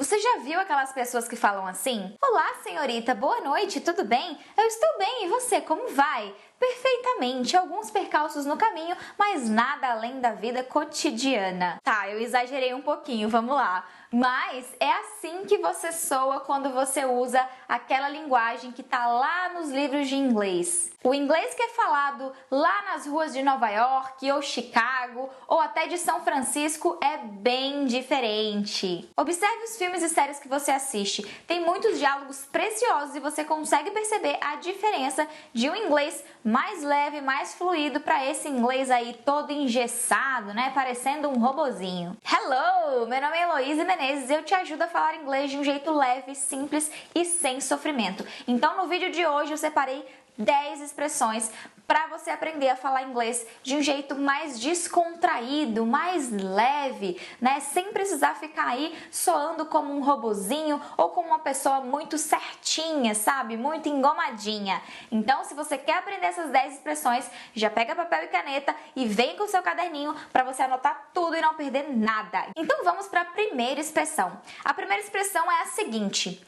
Você já viu aquelas pessoas que falam assim? Olá, senhorita, boa noite, tudo bem? Eu estou bem, e você, como vai? Perfeitamente, alguns percalços no caminho, mas nada além da vida cotidiana. Tá, eu exagerei um pouquinho, vamos lá. Mas é assim que você soa quando você usa aquela linguagem que tá lá nos livros de inglês. O inglês que é falado lá nas ruas de Nova York ou Chicago ou até de São Francisco é bem diferente. Observe os filmes e séries que você assiste. Tem muitos diálogos preciosos e você consegue perceber a diferença de um inglês mais leve, mais fluido para esse inglês aí todo engessado, né? Parecendo um robozinho. Hello! Meu nome é Heloísa Menezes e eu te ajudo a falar inglês de um jeito leve, simples e sem sofrimento. Então no vídeo de hoje eu separei 10 expressões para você aprender a falar inglês de um jeito mais descontraído, mais leve, né? Sem precisar ficar aí soando como um robozinho ou como uma pessoa muito certinha, sabe? Muito engomadinha. Então, se você quer aprender essas 10 expressões, já pega papel e caneta e vem com o seu caderninho para você anotar tudo e não perder nada. Então, vamos para a primeira expressão. A primeira expressão é a seguinte: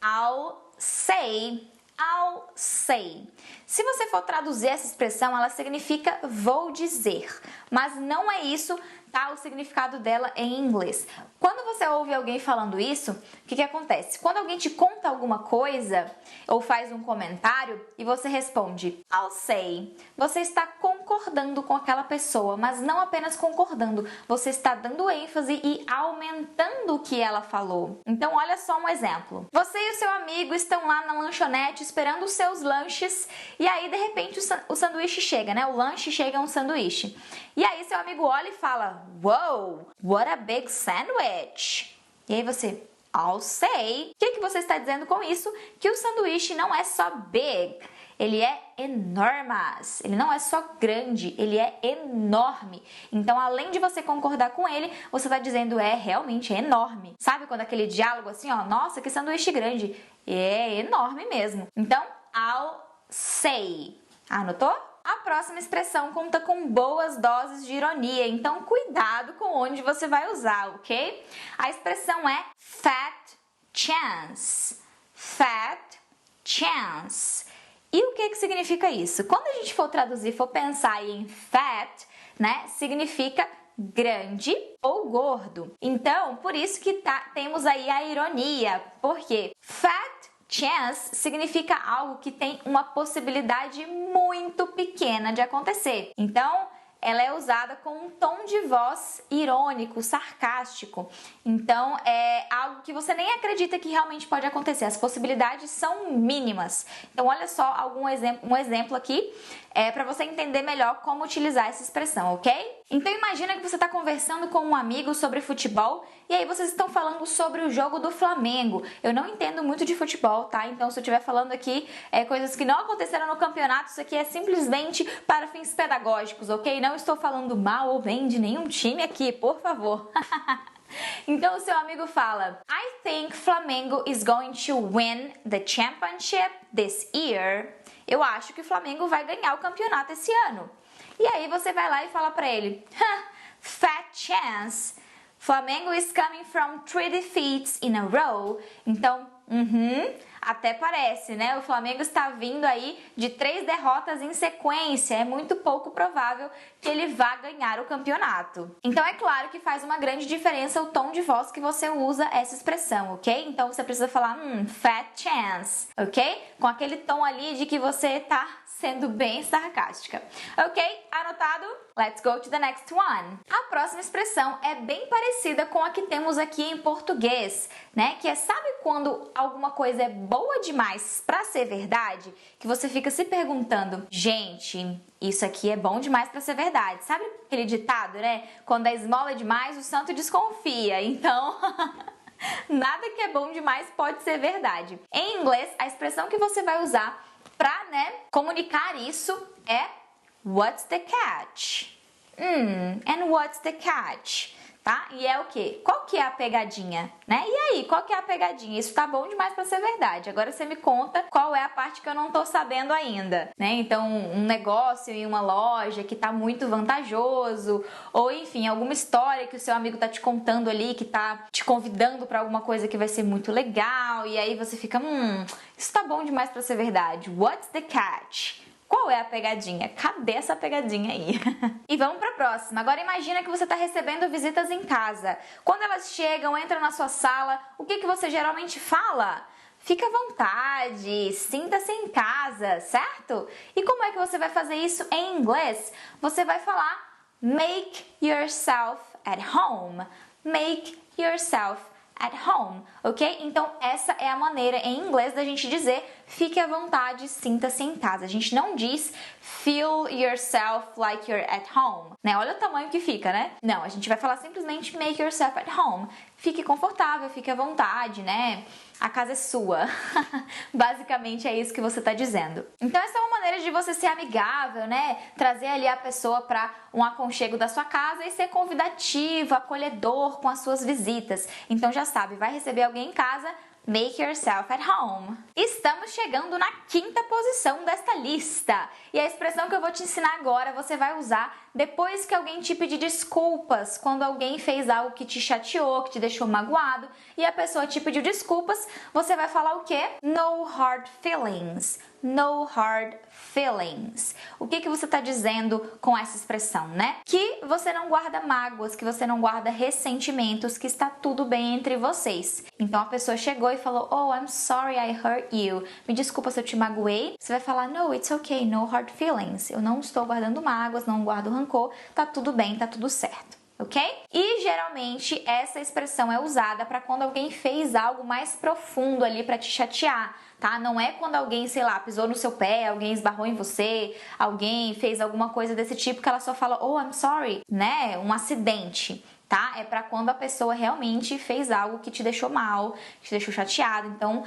I'll say. I'll say. Se você for traduzir essa expressão, ela significa vou dizer, mas não é isso, tá? O significado dela em inglês. Quando você ouve alguém falando isso, o que acontece? Quando alguém te conta alguma coisa ou faz um comentário e você responde I'll say, você está concordando com aquela pessoa, mas não apenas concordando, você está dando ênfase e aumentando o que ela falou. Então, olha só um exemplo. Você e o seu amigo estão lá na lanchonete esperando os seus lanches e aí, de repente, o sanduíche chega, né? O lanche chega um sanduíche. E aí, seu amigo olha e fala, Wow, what a big sandwich! E aí você, I'll say. O que você está dizendo com isso? Que o sanduíche não é só big, ele é enormous. Ele não é só grande, ele é enorme. Então, além de você concordar com ele, você está dizendo realmente é enorme. Sabe quando aquele diálogo assim, ó, nossa, que sanduíche grande. É enorme mesmo. Então, I'll say. Anotou? A próxima expressão conta com boas doses de ironia, então cuidado com onde você vai usar, ok? A expressão é fat chance. Fat chance. E o que significa isso? Quando a gente for traduzir, for pensar em fat, né, significa grande ou gordo. Então, por isso que temos aí a ironia, porque fat chance significa algo que tem uma possibilidade muito pequena de acontecer. Então, ela é usada com um tom de voz irônico, sarcástico. Então, é algo que você nem acredita que realmente pode acontecer. As possibilidades são mínimas. Então, olha só um exemplo aqui para você entender melhor como utilizar essa expressão, ok? Então, imagina que você está conversando com um amigo sobre futebol e aí vocês estão falando sobre o jogo do Flamengo. Eu não entendo muito de futebol, tá? Então, se eu estiver falando aqui coisas que não aconteceram no campeonato, isso aqui é simplesmente para fins pedagógicos, ok? Não estou falando mal ou bem de nenhum time aqui, por favor. Então o seu amigo fala, I think Flamengo is going to win the championship this year. Eu acho que o Flamengo vai ganhar o campeonato esse ano. E aí você vai lá e fala pra ele, fat chance. Flamengo is coming from 3 defeats in a row. Então, até parece, né? O Flamengo está vindo aí de 3 derrotas em sequência. É muito pouco provável que ele vá ganhar o campeonato. Então, é claro que faz uma grande diferença o tom de voz que você usa essa expressão, ok? Então, você precisa falar, fat chance, ok? Com aquele tom ali de que você tá sendo bem sarcástica. Ok? Anotado? Let's go to the next one. A próxima expressão é bem parecida com a que temos aqui em português, né? Que é, sabe quando alguma coisa é boa demais pra ser verdade? Que você fica se perguntando, gente, isso aqui é bom demais pra ser verdade. Sabe aquele ditado, né? Quando a esmola é demais, o santo desconfia. Então... nada que é bom demais pode ser verdade. Em inglês, a expressão que você vai usar para, comunicar isso é what's the catch? And what's the catch? tá? E é o quê? Qual que é a pegadinha, né? E aí, qual que é a pegadinha? Isso tá bom demais pra ser verdade. Agora você me conta qual é a parte que eu não tô sabendo ainda, né? Então, um negócio em uma loja que tá muito vantajoso, ou enfim, alguma história que o seu amigo tá te contando ali, que tá te convidando pra alguma coisa que vai ser muito legal, e aí você fica, isso tá bom demais pra ser verdade. What's the catch? Qual é a pegadinha? Cadê essa pegadinha aí? E vamos para a próxima. Agora imagina que você está recebendo visitas em casa. Quando elas chegam, entram na sua sala, o que você geralmente fala? Fica à vontade, sinta-se em casa, certo? E como é que você vai fazer isso em inglês? Você vai falar make yourself at home. Make yourself at home, ok? Então essa é a maneira em inglês da gente dizer fique à vontade, sinta-se em casa. A gente não diz feel yourself like you're at home, né? Olha o tamanho que fica, né? Não, a gente vai falar simplesmente make yourself at home. Fique confortável, fique à vontade, né? A casa é sua. Basicamente é isso que você está dizendo. Então essa é uma maneira de você ser amigável, né? Trazer ali a pessoa para um aconchego da sua casa e ser convidativo, acolhedor com as suas visitas. Então já sabe, vai receber alguém em casa, make yourself at home. Estamos chegando na quinta posição desta lista. E a expressão que eu vou te ensinar agora você vai usar depois que alguém te pedir desculpas, quando alguém fez algo que te chateou, que te deixou magoado, e a pessoa te pediu desculpas, você vai falar o quê? No hard feelings. No hard feelings. O que você está dizendo com essa expressão, né? Que você não guarda mágoas, que você não guarda ressentimentos, que está tudo bem entre vocês. Então a pessoa chegou e falou, oh, I'm sorry I hurt you. Me desculpa se eu te magoei. Você vai falar, no, it's okay, no hard feelings. Eu não estou guardando mágoas, não guardo rancor, tá tudo bem, tá tudo certo. Ok? E geralmente essa expressão é usada para quando alguém fez algo mais profundo ali para te chatear, tá? Não é quando alguém, sei lá, pisou no seu pé, alguém esbarrou em você, alguém fez alguma coisa desse tipo que ela só fala, oh, I'm sorry, né? Um acidente. Tá? É para quando a pessoa realmente fez algo que te deixou mal, que te deixou chateado. Então,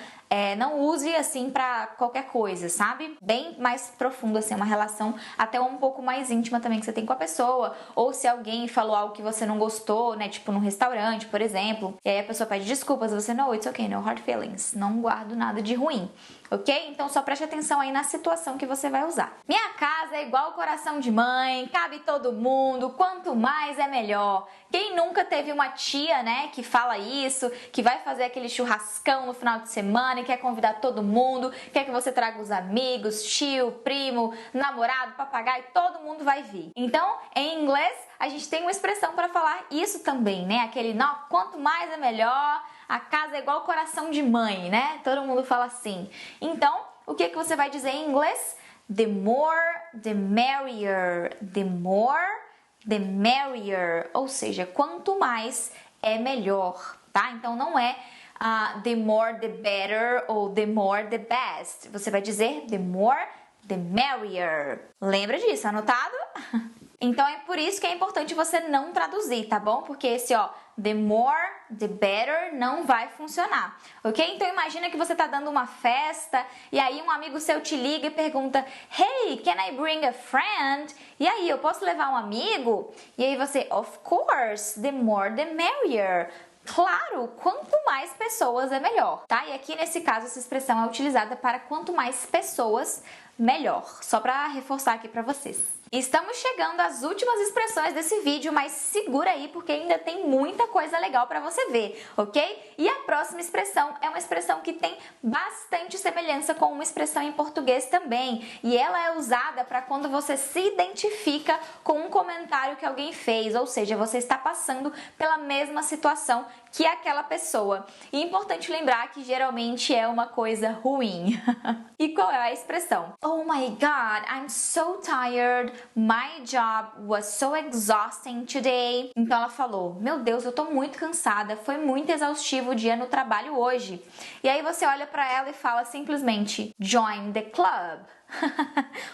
não use assim para qualquer coisa, sabe? Bem mais profundo assim, uma relação até um pouco mais íntima também que você tem com a pessoa. Ou se alguém falou algo que você não gostou, né? Tipo num restaurante, por exemplo. E aí a pessoa pede desculpas, você, no, it's okay, no hard feelings. Não guardo nada de ruim. Ok? Então só preste atenção aí na situação que você vai usar. Minha casa é igual coração de mãe, cabe todo mundo, quanto mais é melhor. Quem nunca teve uma tia, né, que fala isso, que vai fazer aquele churrascão no final de semana e quer convidar todo mundo, quer que você traga os amigos, tio, primo, namorado, papagaio, todo mundo vai vir. Então, em inglês, a gente tem uma expressão para falar isso também, né? Aquele, não, quanto mais é melhor. A casa é igual coração de mãe, né? Todo mundo fala assim. Então, o que você vai dizer em inglês? The more, the merrier. The more, the merrier. Ou seja, quanto mais é melhor, tá? Então, não é the more, the better ou the more, the best. Você vai dizer the more, the merrier. Lembra disso, anotado? Então, é por isso que é importante você não traduzir, tá bom? Porque esse, the more, the better não vai funcionar, ok? Então imagina que você tá dando uma festa e aí um amigo seu te liga e pergunta, hey, can I bring a friend? E aí, eu posso levar um amigo? E aí você, of course, the more, the merrier. Claro, quanto mais pessoas é melhor, tá? E aqui nesse caso essa expressão é utilizada para quanto mais pessoas, melhor. Só para reforçar aqui para vocês. Estamos chegando às últimas expressões desse vídeo, mas segura aí porque ainda tem muita coisa legal para você ver, ok? E a próxima expressão é uma expressão que tem bastante semelhança com uma expressão em português também, e ela é usada para quando você se identifica com um comentário que alguém fez, ou seja, você está passando pela mesma situação que aquela pessoa. E é importante lembrar que geralmente é uma coisa ruim. E qual é a expressão? Oh my God, I'm so tired. My job was so exhausting today. Então ela falou, meu Deus, eu tô muito cansada, foi muito exaustivo o dia no trabalho hoje. E aí você olha pra ela e fala simplesmente, join the club.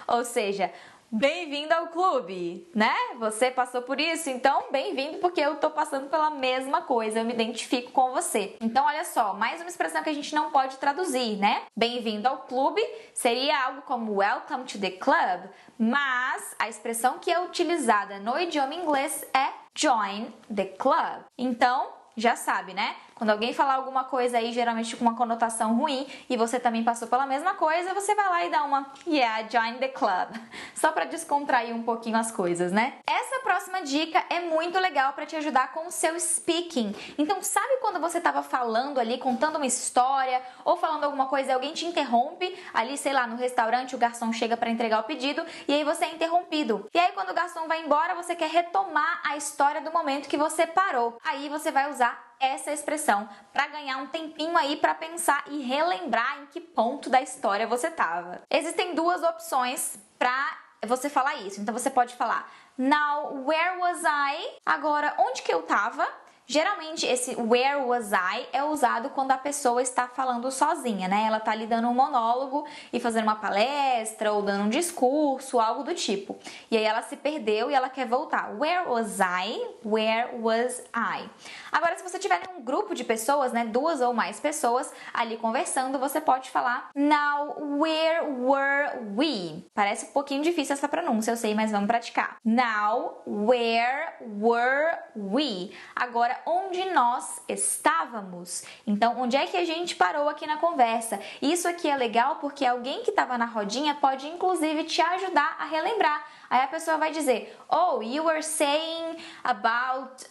Ou seja, bem-vindo ao clube, né? Você passou por isso, então bem-vindo porque eu tô passando pela mesma coisa, eu me identifico com você. Então olha só, mais uma expressão que a gente não pode traduzir, né? Bem-vindo ao clube seria algo como welcome to the club, mas a expressão que é utilizada no idioma inglês é join the club. Então, já sabe, né? Quando alguém falar alguma coisa aí, geralmente com uma conotação ruim, e você também passou pela mesma coisa, você vai lá e dá uma yeah, join the club. Só pra descontrair um pouquinho as coisas, né? Essa próxima dica é muito legal pra te ajudar com o seu speaking. Então, sabe quando você tava falando ali, contando uma história, ou falando alguma coisa e alguém te interrompe, ali, sei lá, no restaurante, o garçom chega pra entregar o pedido, e aí você é interrompido. E aí, quando o garçom vai embora, você quer retomar a história do momento que você parou. Aí você vai usar essa expressão para ganhar um tempinho aí para pensar e relembrar em que ponto da história você estava. Existem duas opções para você falar isso. Então você pode falar Now, where was I? Agora, onde que eu estava? Geralmente esse where was I é usado quando a pessoa está falando sozinha, né? Ela tá ali dando um monólogo e fazendo uma palestra ou dando um discurso, algo do tipo. E aí ela se perdeu e ela quer voltar. Where was I? Where was I? Agora, se você tiver um grupo de pessoas, né, duas ou mais pessoas ali conversando, você pode falar Now, where were we? Parece um pouquinho difícil essa pronúncia, eu sei, mas vamos praticar. Now, where were we? Agora, onde nós estávamos? Então, onde é que a gente parou aqui na conversa? Isso aqui é legal porque alguém que estava na rodinha pode, inclusive, te ajudar a relembrar. Aí a pessoa vai dizer, oh, you were saying about,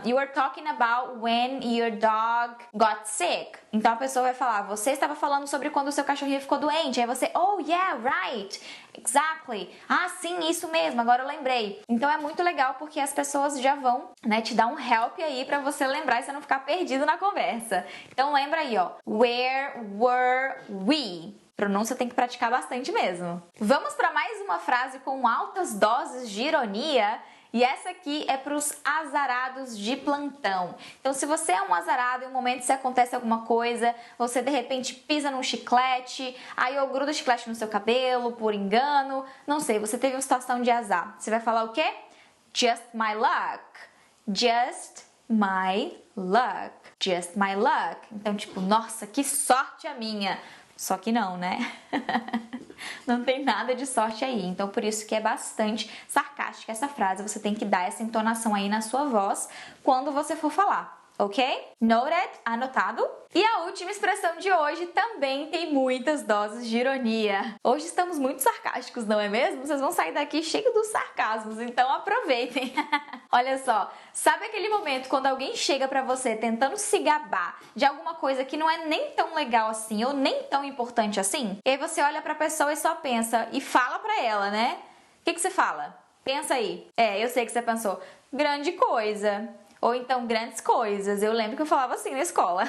you were talking about when your dog got sick. Então a pessoa vai falar, você estava falando sobre quando o seu cachorrinho ficou doente. Aí você, oh, yeah, right, exactly. Ah, sim, isso mesmo, agora eu lembrei. Então é muito legal porque as pessoas já vão, né, te dar um help aí pra você lembrar e você não ficar perdido na conversa. Então lembra aí, ó, where were we? Pronúncia tem que praticar bastante mesmo. Vamos para mais uma frase com altas doses de ironia. E essa aqui é para os azarados de plantão. Então, se você é um azarado, em um momento se acontece alguma coisa, você de repente pisa num chiclete, aí ou gruda o chiclete no seu cabelo por engano, não sei, você teve uma situação de azar. Você vai falar o quê? Just my luck. Just my luck. Just my luck. Então, tipo, nossa, que sorte a minha. Só que não, né? Não tem nada de sorte aí. Então, por isso que é bastante sarcástica essa frase. Você tem que dar essa entonação aí na sua voz quando você for falar. Ok? Noted? Anotado? E a última expressão de hoje também tem muitas doses de ironia. Hoje estamos muito sarcásticos, não é mesmo? Vocês vão sair daqui cheio dos sarcasmos, então aproveitem. Olha só, sabe aquele momento quando alguém chega pra você tentando se gabar de alguma coisa que não é nem tão legal assim ou nem tão importante assim? E aí você olha pra pessoa e só pensa e fala pra ela, né? O que você fala? Pensa aí. Eu sei que você pensou, grande coisa. Ou então, grandes coisas. Eu lembro que eu falava assim na escola.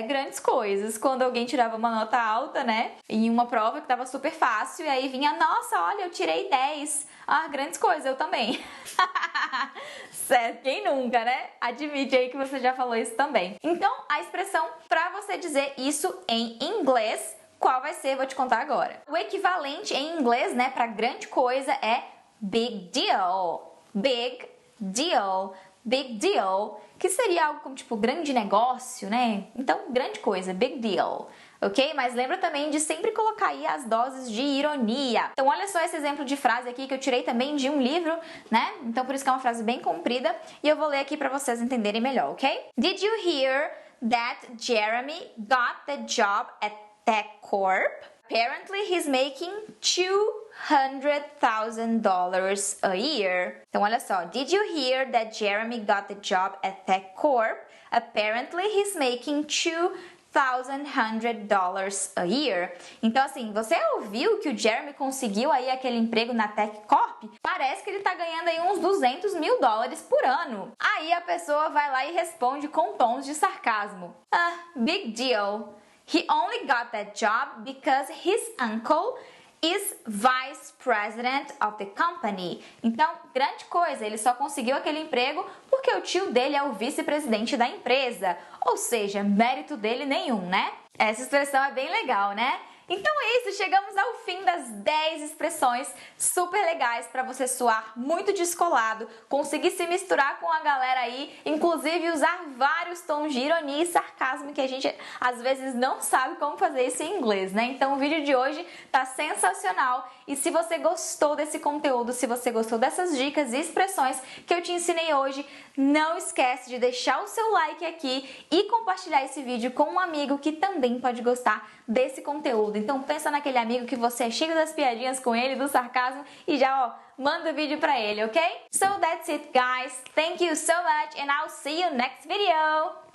Grandes coisas. Quando alguém tirava uma nota alta, né? Em uma prova que tava super fácil. E aí vinha, nossa, olha, eu tirei 10. Ah, grandes coisas, eu também. Certo, quem nunca, né? Admite aí que você já falou isso também. Então, a expressão pra você dizer isso em inglês, qual vai ser? Vou te contar agora. O equivalente em inglês, né, pra grande coisa é big deal. Big deal, big deal, que seria algo como tipo grande negócio, né? Então, grande coisa, big deal, ok? Mas lembra também de sempre colocar aí as doses de ironia. Então, olha só esse exemplo de frase aqui que eu tirei também de um livro, né? Então, por isso que é uma frase bem comprida e eu vou ler aqui para vocês entenderem melhor, ok? Did you hear that Jeremy got the job at Tech Corp? Apparently, he's making $200,000 a year. Então, olha só. Did you hear that Jeremy got the job at Tech Corp? Apparently, he's making $200,000 a year. Então, assim, você ouviu que o Jeremy conseguiu aí aquele emprego na Tech Corp? Parece que ele tá ganhando aí uns $200.000 por ano. Aí a pessoa vai lá e responde com tons de sarcasmo. Big deal. He only got that job because his uncle is vice president of the company. Então, grande coisa, ele só conseguiu aquele emprego porque o tio dele é o vice-presidente da empresa. Ou seja, mérito dele nenhum, né? Essa expressão é bem legal, né? Então é isso, chegamos ao fim das 10 expressões super legais para você soar muito descolado, conseguir se misturar com a galera aí, inclusive usar vários tons de ironia e sarcasmo que a gente às vezes não sabe como fazer isso em inglês, né? Então o vídeo de hoje tá sensacional e se você gostou desse conteúdo, se você gostou dessas dicas e expressões que eu te ensinei hoje, não esquece de deixar o seu like aqui e compartilhar esse vídeo com um amigo que também pode gostar desse conteúdo. Então pensa naquele amigo que você é cheio das piadinhas com ele, do sarcasmo e já manda o vídeo pra ele, ok? So that's it guys, thank you so much and I'll see you next video!